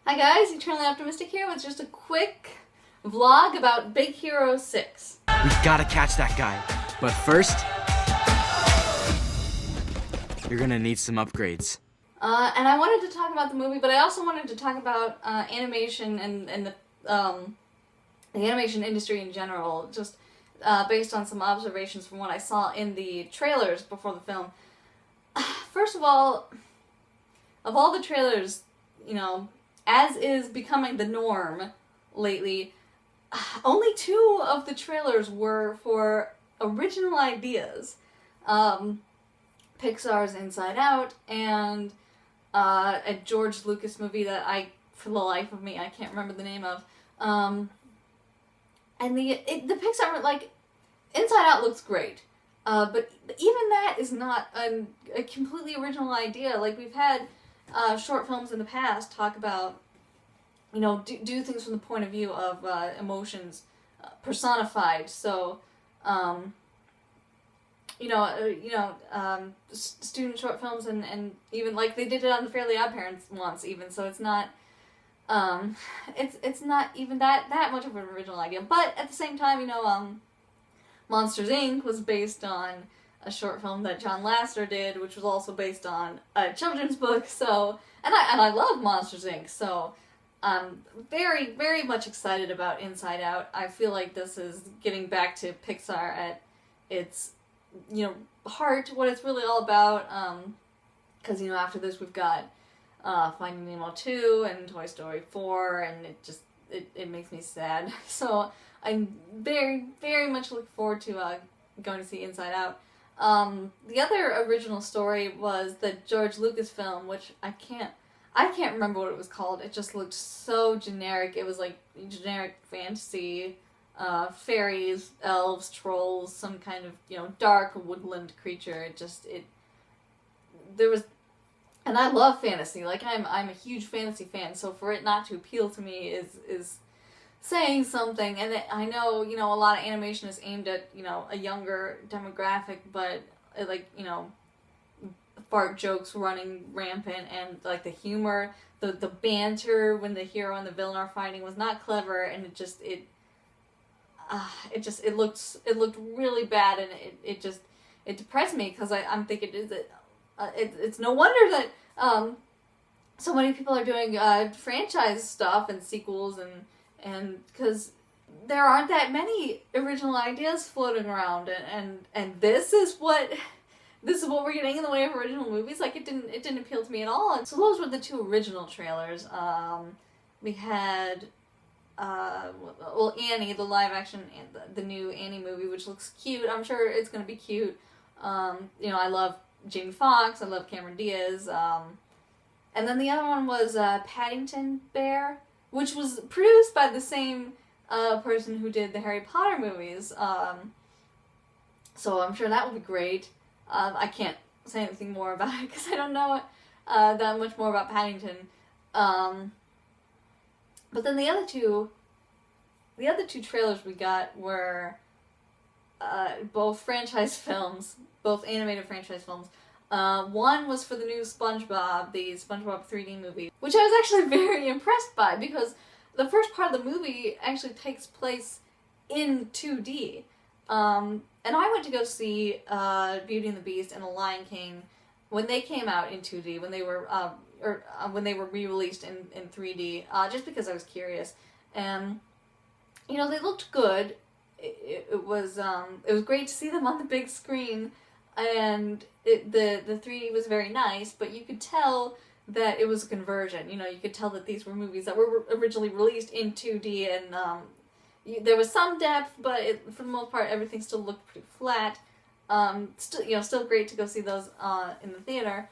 Hi guys, Eternally Optimistic here with just a quick vlog about Big Hero 6. We gotta catch that guy. But first, you're gonna need some upgrades. And I wanted to talk about the movie, but I also wanted to talk about animation and the animation industry in general, just based on some observations from what I saw in the trailers before the film. First of all the trailers, as is becoming the norm lately, only 2 of the trailers were for original ideas. Pixar's Inside Out and a George Lucas movie that for the life of me, I can't remember the name of. And the Pixar, Inside Out looks great. But even that is not a completely original idea. We've had short films in the past talk about, do things from the point of view of emotions personified. So, student short films and even they did it on the Fairly Odd Parents once even. So it's not, it's not even that much of an original idea. But at the same time, Monsters Inc. was based on a short film that John Lasseter did, which was also based on a children's book. So, and I love Monsters Inc. So, I'm very, very much excited about Inside Out. I feel like this is getting back to Pixar at its, heart, what it's really all about. Because after this we've got Finding Nemo 2 and Toy Story 4, and it makes me sad. So I'm very, very much looking forward to going to see Inside Out. The other original story was the George Lucas film, which I can't remember what it was called. It just looked so generic. It was generic fantasy, fairies, elves, trolls, some kind of, dark woodland creature. And I love fantasy. I'm a huge fantasy fan, so for it not to appeal to me is saying something. And I know, a lot of animation is aimed at, a younger demographic, but fart jokes running rampant, and the humor, the banter when the hero and the villain are fighting was not clever, and it looked really bad, and it depressed me, because I'm thinking, it's no wonder that so many people are doing franchise stuff and sequels, and because there aren't that many original ideas floating around, and this is what we're getting in the way of original movies. It didn't appeal to me at all. And so those were the 2 original trailers. We had Annie, the live action, and the new Annie movie, which looks cute. I'm sure it's gonna be cute. I love Jamie Foxx, I love Cameron Diaz. And then the other one was Paddington Bear, which was produced by the same person who did the Harry Potter movies. So I'm sure that will be great. I can't say anything more about it because I don't know that much more about Paddington. But then the other two trailers we got were both franchise films, both animated franchise films. One was for the new SpongeBob, the SpongeBob 3D movie, which I was actually very impressed by, because the first part of the movie actually takes place in 2D. And I went to go see Beauty and the Beast and The Lion King when they came out in 2D, when they were re-released in 3D, just because I was curious. And they looked good. It was great to see them on the big screen, and the 3D was very nice. But you could tell that it was a conversion. You could tell that these were movies that were originally released in 2D, and there was some depth, but for the most part, everything still looked pretty flat. Still great to go see those in the theater.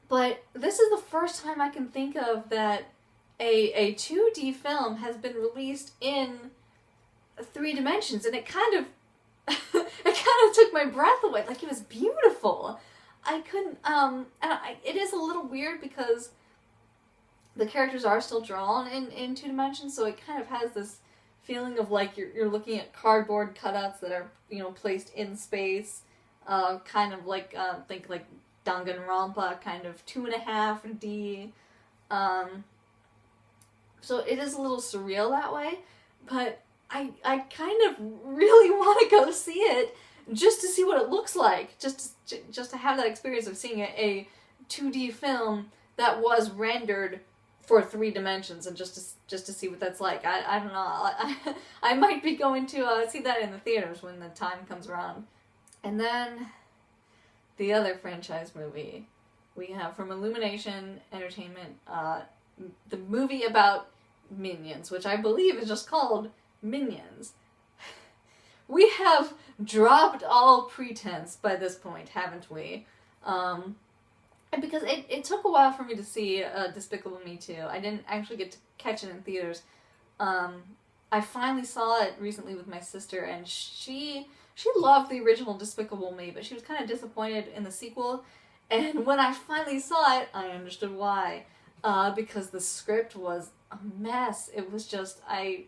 But this is the first time I can think of that a 2D film has been released in 3 dimensions, and it kind of took my breath away. It was beautiful. I couldn't. It is a little weird because the characters are still drawn in 2 dimensions, so it kind of has this feeling of you're looking at cardboard cutouts that are placed in space, kind of think Danganronpa, kind of 2.5D. So it is a little surreal that way, but I kind of really want to go see it just to see what it looks like, just to have that experience of seeing a 2D film that was rendered for 3 dimensions, and just to see what that's like. I don't know. I might be going to see that in the theaters when the time comes around. And then the other franchise movie we have from Illumination Entertainment, the movie about Minions, which I believe is just called Minions. We have dropped all pretense by this point, haven't we? And because it took a while for me to see Despicable Me 2. I didn't actually get to catch it in theaters. I finally saw it recently with my sister, and she loved the original Despicable Me, but she was kind of disappointed in the sequel. And when I finally saw it, I understood why. Because the script was a mess. It was just, I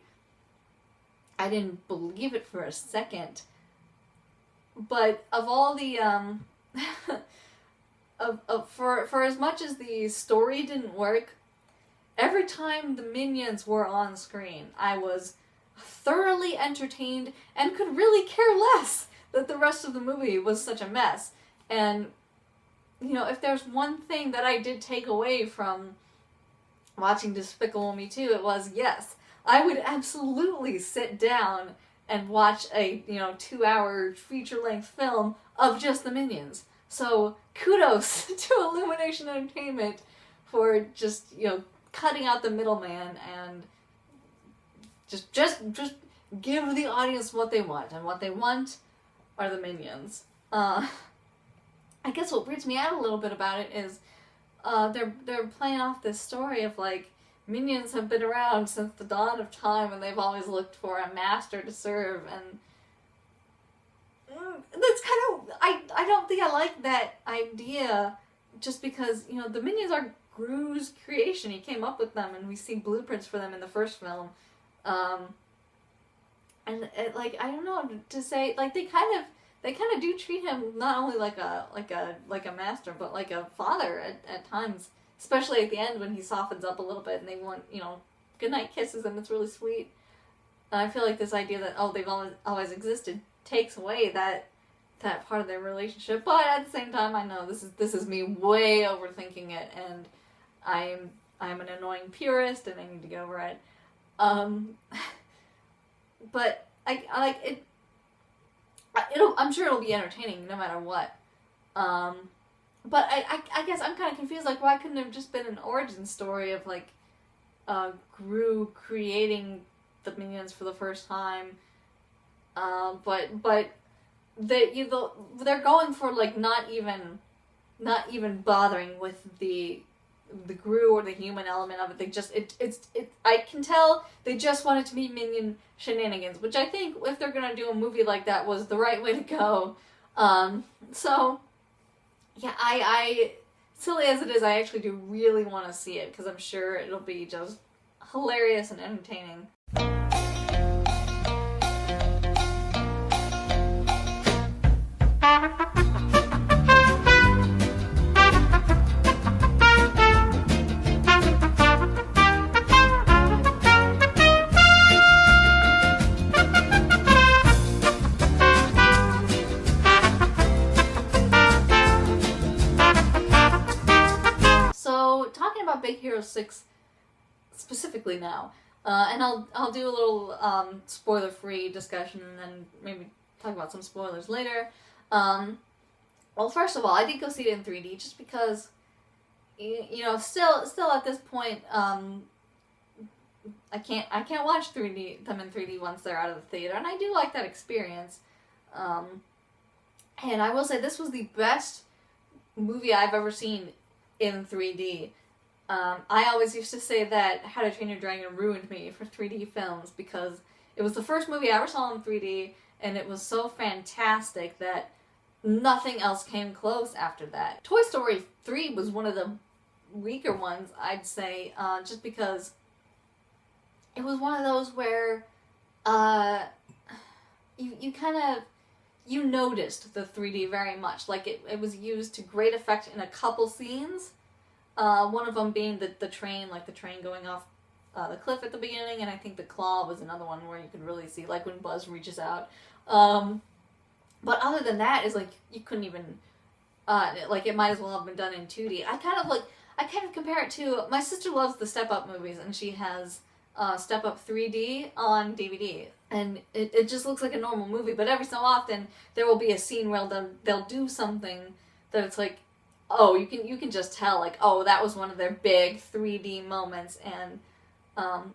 didn't believe it for a second. But of all the, for as much as the story didn't work, every time the Minions were on screen, I was thoroughly entertained and could really care less that the rest of the movie was such a mess. And, you know, if there's one thing that I did take away from watching Despicable Me 2, it was, yes, I would absolutely sit down and watch a, 2-hour feature-length film of just the Minions. So, kudos to Illumination Entertainment for just, cutting out the middleman and just give the audience what they want. And what they want are the Minions. I guess what weirds me out a little bit about it is they're playing off this story of, like, Minions have been around since the dawn of time, and they've always looked for a master to serve, and that's kind of, I don't think I like that idea, just because, the Minions are Gru's creation. He came up with them, and we see blueprints for them in the first film. And I don't know to say, like, they kind of do treat him not only like a master, but like a father at times. Especially at the end when he softens up a little bit and they want, goodnight kisses, and it's really sweet. And I feel like this idea that, they've always existed takes away that part of their relationship. But at the same time, I know this is me way overthinking it, and I'm an annoying purist, and I need to get over it. But I like it. I'm sure it'll be entertaining no matter what. But I guess I'm kind of confused, like, why couldn't it have just been an origin story of, like, Gru creating the Minions for the first time, but they're going for, like, not even bothering with the Gru or the human element of it. They just, I can tell they just want it to be Minion shenanigans, which I think if they're gonna do a movie like that was the right way to go. So, yeah, I silly as it is, I actually do really want to see it, because I'm sure it'll be just hilarious and entertaining. Big Hero 6 specifically now, and I'll do a little spoiler-free discussion, and then maybe talk about some spoilers later. Well, first of all, I did go see it in 3D just because, still at this point, I can't watch them in 3D once they're out of the theater, and I do like that experience. And I will say this was the best movie I've ever seen in 3D. I always used to say that How to Train Your Dragon ruined me for 3D films, because it was the first movie I ever saw in 3D, and it was so fantastic that nothing else came close after that. Toy Story 3 was one of the weaker ones, I'd say, just because it was one of those where you noticed the 3D very much. Like, it was used to great effect in a couple scenes. One of them being the train, like the train going off the cliff at the beginning, and I think the claw was another one where you could really see, like when Buzz reaches out. But other than that, is like you couldn't even like it might as well have been done in 2D. I kind of compare it to my sister loves the Step Up movies, and she has Step Up 3D on DVD, and it just looks like a normal movie. But every so often there will be a scene where they'll do something that it's like, oh, you can just tell, like, oh, that was one of their big 3D moments. And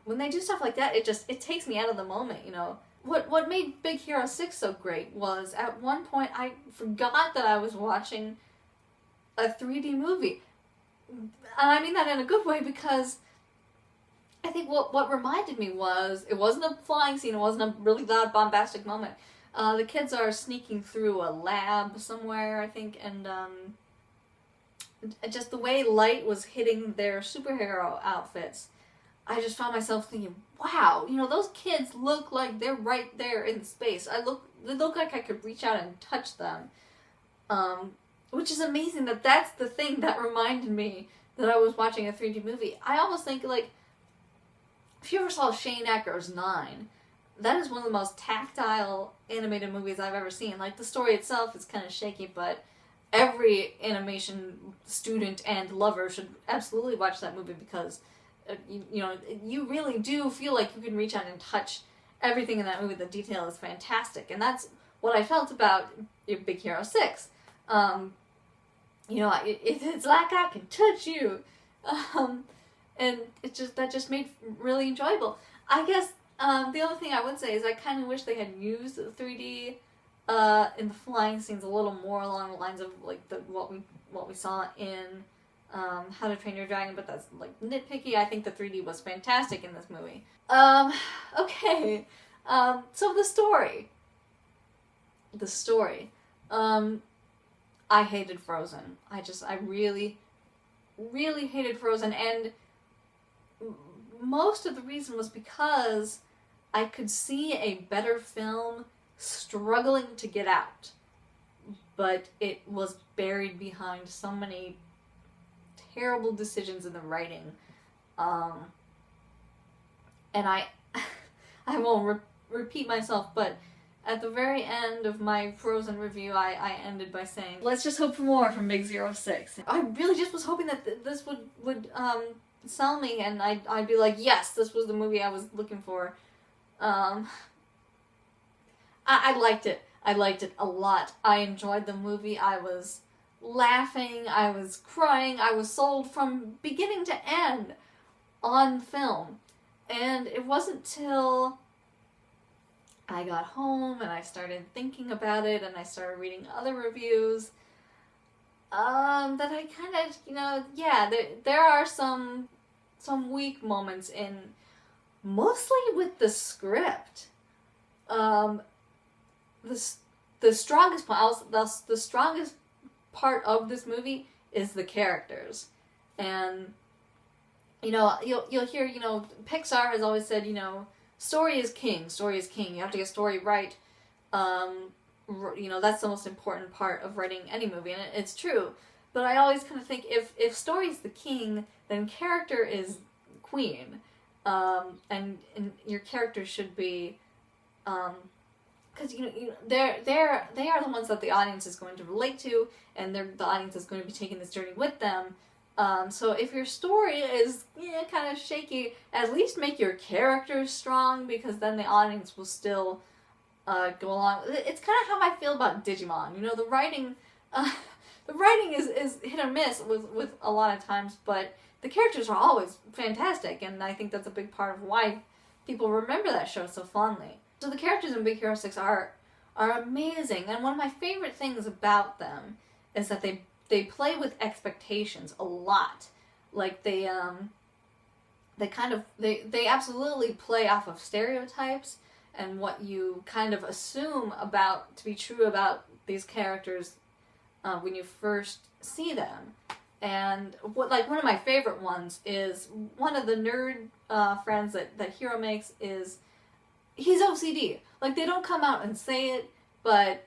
when they do stuff like that, it takes me out of the moment, you know. What made Big Hero 6 so great was at one point I forgot that I was watching a 3D movie. And I mean that in a good way, because I think what reminded me was, it wasn't a flying scene, it wasn't a really loud bombastic moment. The kids are sneaking through a lab somewhere, I think, and just the way light was hitting their superhero outfits, I just found myself thinking, wow, you know, those kids look like they're right there in space. They look like I could reach out and touch them. Which is amazing that's the thing that reminded me that I was watching a 3D movie. I almost think, like, if you ever saw Shane Ecker's 9, that is one of the most tactile animated movies I've ever seen. Like, the story itself is kind of shaky, but every animation student and lover should absolutely watch that movie, because you know, you really do feel like you can reach out and touch everything in that movie. The detail is fantastic, and that's what I felt about Big Hero 6. You know, it's like I can touch you, and that just made it really enjoyable. I guess the other thing I would say is I kind of wish they had used 3D in the flying scenes a little more along the lines of like what we saw in How to Train Your Dragon, but that's like nitpicky. I think the 3D was fantastic in this movie. Okay. So the story. I hated Frozen. I really, really hated Frozen, and most of the reason was because I could see a better film struggling to get out, but it was buried behind so many terrible decisions in the writing, and I won't repeat myself, but at the very end of my Frozen review, I ended by saying, let's just hope for more from Big Hero 6. I really just was hoping that this would sell me, and I'd be like, yes, this was the movie I was looking for. I liked it. I liked it a lot. I enjoyed the movie. I was laughing. I was crying. I was sold from beginning to end on film. And it wasn't till I got home and I started thinking about it and I started reading other reviews that I kind of, you know, yeah, there are some weak moments in, mostly with the script. The strongest part of this movie is the characters, and you know, you'll hear, you know, Pixar has always said, you know, story is king. Story is king. You have to get story right. You know, that's the most important part of writing any movie, and it's true. But I always kind of think if story is the king, then character is queen, and your characters should be, because you know they are the ones that the audience is going to relate to, and the audience is going to be taking this journey with them. So if your story is kind of shaky, at least make your characters strong, because then the audience will still go along. It's kind of how I feel about Digimon. You know, the writing is hit or miss with a lot of times, but the characters are always fantastic, and I think that's a big part of why people remember that show so fondly. So the characters in Big Hero 6 are amazing, and one of my favorite things about them is that they play with expectations a lot. Like they absolutely play off of stereotypes and what you kind of assume to be true about these characters when you first see them. And one of my favorite ones is one of the nerd friends that Hero makes is, he's OCD. Like, they don't come out and say it, but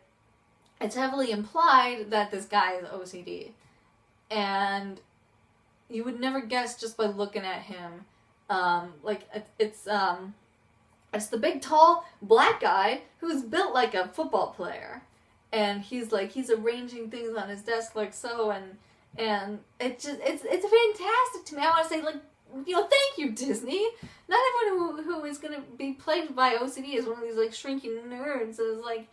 it's heavily implied that this guy is OCD. And you would never guess just by looking at him It's the big tall black guy who's built like a football player, and he's arranging things on his desk like so, and it's fantastic to me. I want to say, like, thank you, Disney. Not everyone who is gonna be plagued by OCD is one of these like shrinking nerds. So it's like.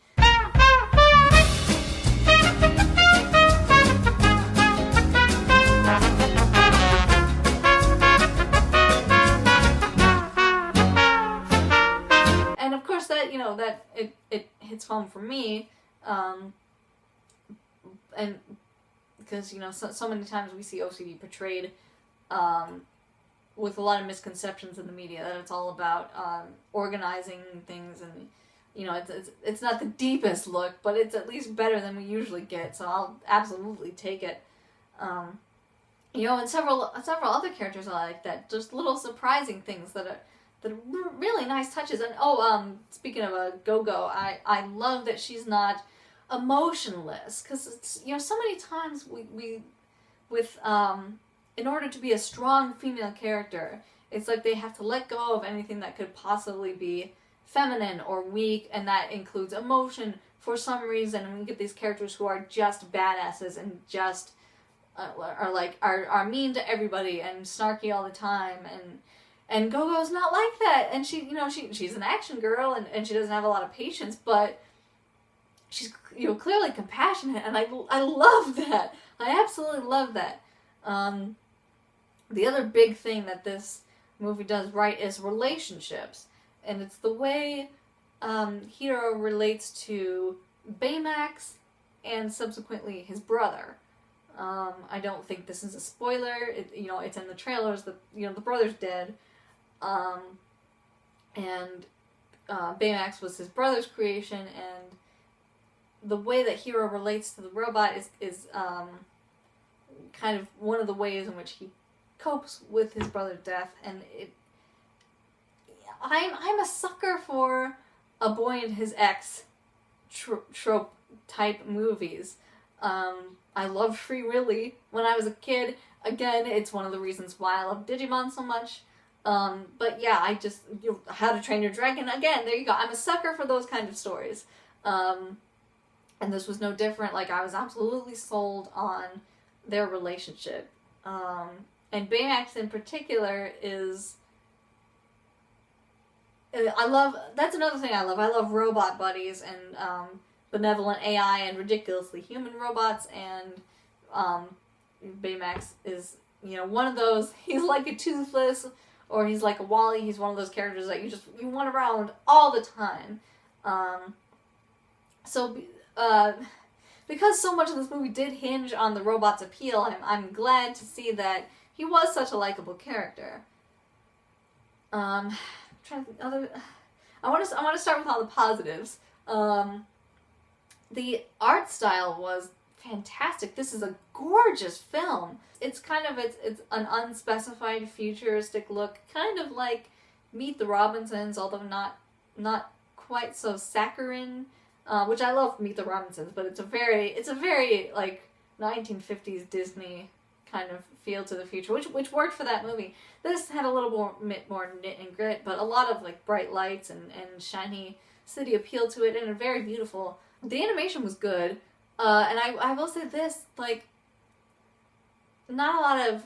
And of course that it hits home for me, and because so many times we see OCD portrayed with a lot of misconceptions in the media, that it's all about organizing things, and it's not the deepest look, but it's at least better than we usually get, so I'll absolutely take it. And several other characters are like that, just little surprising things that are really nice touches. And speaking of a Go-Go, I love that she's not emotionless, because it's so many times we with in order to be a strong female character, it's like they have to let go of anything that could possibly be feminine or weak, and that includes emotion for some reason. And we get these characters who are just badasses and just are mean to everybody and snarky all the time, and Go-Go's not like that. And she's an action girl, and she doesn't have a lot of patience, but she's clearly compassionate, and I love that. I absolutely love that. The other big thing that this movie does right is relationships, and it's the way Hiro relates to Baymax and subsequently his brother. I don't think this is a spoiler. It's in the trailers that the brother's dead, and Baymax was his brother's creation, and the way that Hiro relates to the robot is kind of one of the ways in which he copes with his brother's death. And I'm a sucker for a boy and his ex trope type movies. I loved Free Willy when I was a kid. Again, it's one of the reasons why I love Digimon so much. But yeah, I just How to Train Your Dragon. Again, there you go. I'm a sucker for those kind of stories. And this was no different. Like, I was absolutely sold on their relationship. And Baymax in particular is... That's another thing I love. I love robot buddies and benevolent AI and ridiculously human robots, and Baymax is, one of those. He's like a Toothless, or he's like a Wally. He's one of those characters that you want around all the time. Because so much of this movie did hinge on the robot's appeal, I'm glad to see that he was such a likable character. I'm trying to think I want to start with all the positives. The art style was fantastic. This is a gorgeous film. It's it's an unspecified futuristic look, kind of like Meet the Robinsons, although not quite so saccharine. Which I love Meet the Robinsons, but it's a very like 1950s Disney kind of feel to the future, which worked for that movie. This had a little more knit and grit, but a lot of like bright lights and shiny city appeal to it, and a very beautiful. The animation was good, and I will say this, like, not a lot of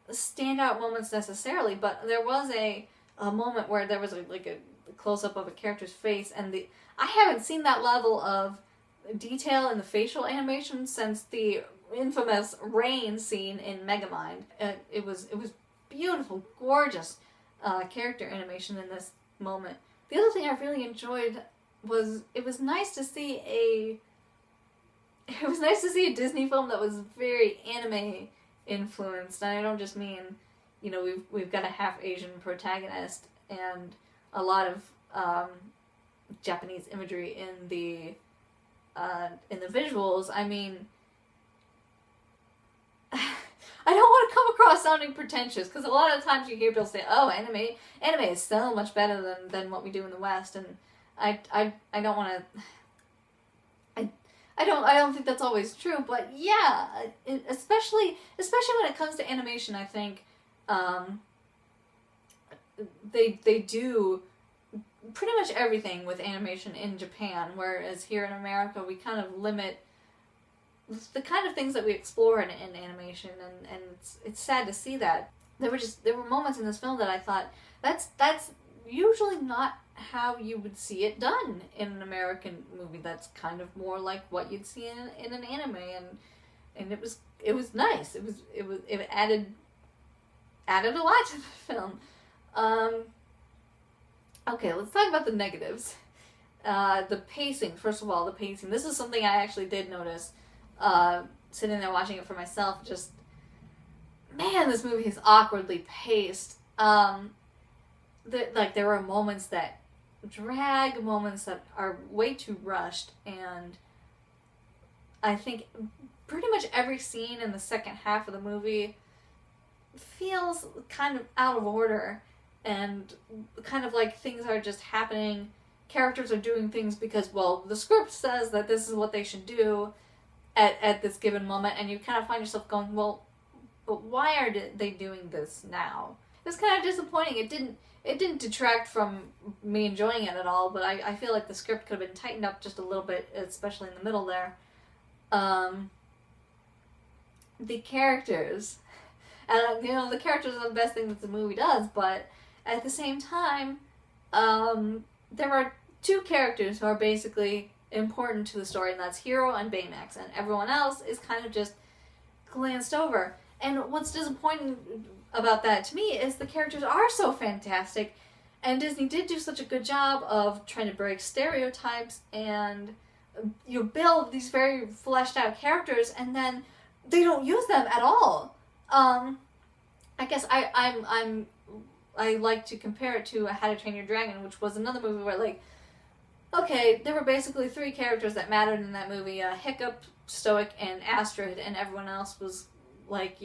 standout moments necessarily, but there was a moment where there was a close up of a character's face, and I haven't seen that level of detail in the facial animation since the infamous rain scene in Megamind. It was beautiful, gorgeous character animation in this moment. The other thing I really enjoyed was it was nice to see a Disney film that was very anime influenced. And I don't just mean, we've got a half Asian protagonist and a lot of Japanese imagery in the visuals. I mean, I don't want to come across sounding pretentious, because a lot of times you hear people say, "Oh, anime is so much better than what we do in the West," and I don't want to. I don't think that's always true, but yeah, especially when it comes to animation, I think they do pretty much everything with animation in Japan, whereas here in America we kind of limit the kind of things that we explore in animation, and it's sad to see that. There were moments in this film that I thought, that's usually not how you would see it done in an American movie. That's kind of more like what you'd see in an anime, and it was nice. It added a lot to the film. Okay, let's talk about the negatives. The pacing, first of all, the pacing. This is something I actually did notice, sitting there watching it for myself. Just, man, this movie is awkwardly paced. There were moments that drag, moments that are way too rushed, and I think pretty much every scene in the second half of the movie feels kind of out of order, and kind of like things are just happening. Characters are doing things because, well, the script says that this is what they should do at this given moment, and you kind of find yourself going, well, but why are they doing this now? It was kind of disappointing. It didn't detract from me enjoying it at all, but I feel like the script could have been tightened up just a little bit, especially in the middle there. The characters, and the characters are the best thing that the movie does, but at the same time, there are two characters who are basically important to the story, and that's Hiro and Baymax, and everyone else is kind of just glanced over. And what's disappointing about that to me is the characters are so fantastic, and Disney did do such a good job of trying to break stereotypes and build these very fleshed out characters, and then they don't use them at all. I guess I like to compare it to How to Train Your Dragon, which was another movie where, like, okay, there were basically three characters that mattered in that movie, Hiccup, Stoic, and Astrid, and everyone else was, like,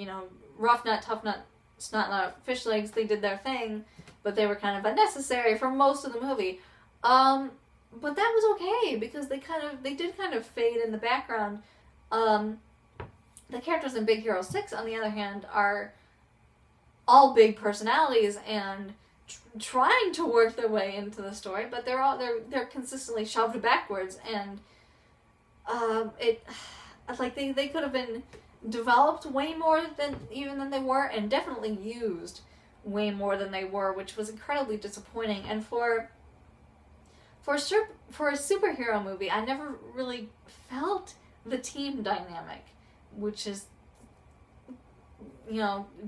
rough nut, tough nut, snot nut, fish legs. They did their thing, but they were kind of unnecessary for most of the movie. But that was okay, because they did kind of fade in the background. The characters in Big Hero 6, on the other hand, are all big personalities and trying to work their way into the story, but they're consistently shoved backwards, and they could have been developed way more than they were, and definitely used way more than they were, which was incredibly disappointing. And for a superhero movie, I never really felt the team dynamic, which is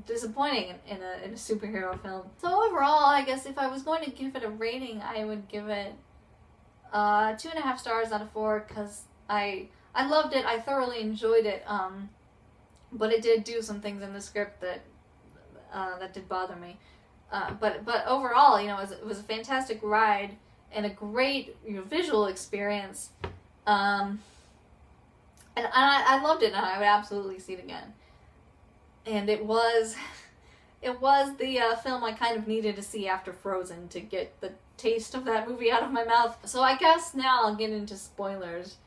disappointing in a superhero film. So overall, I guess if I was going to give it a rating, I would give it 2.5 stars out of 4, because I loved it. I thoroughly enjoyed it. But it did do some things in the script that did bother me. But overall, it was a fantastic ride and a great visual experience. And I loved it, and I would absolutely see it again. And it was the film I kind of needed to see after Frozen to get the taste of that movie out of my mouth. So I guess now I'll get into spoilers.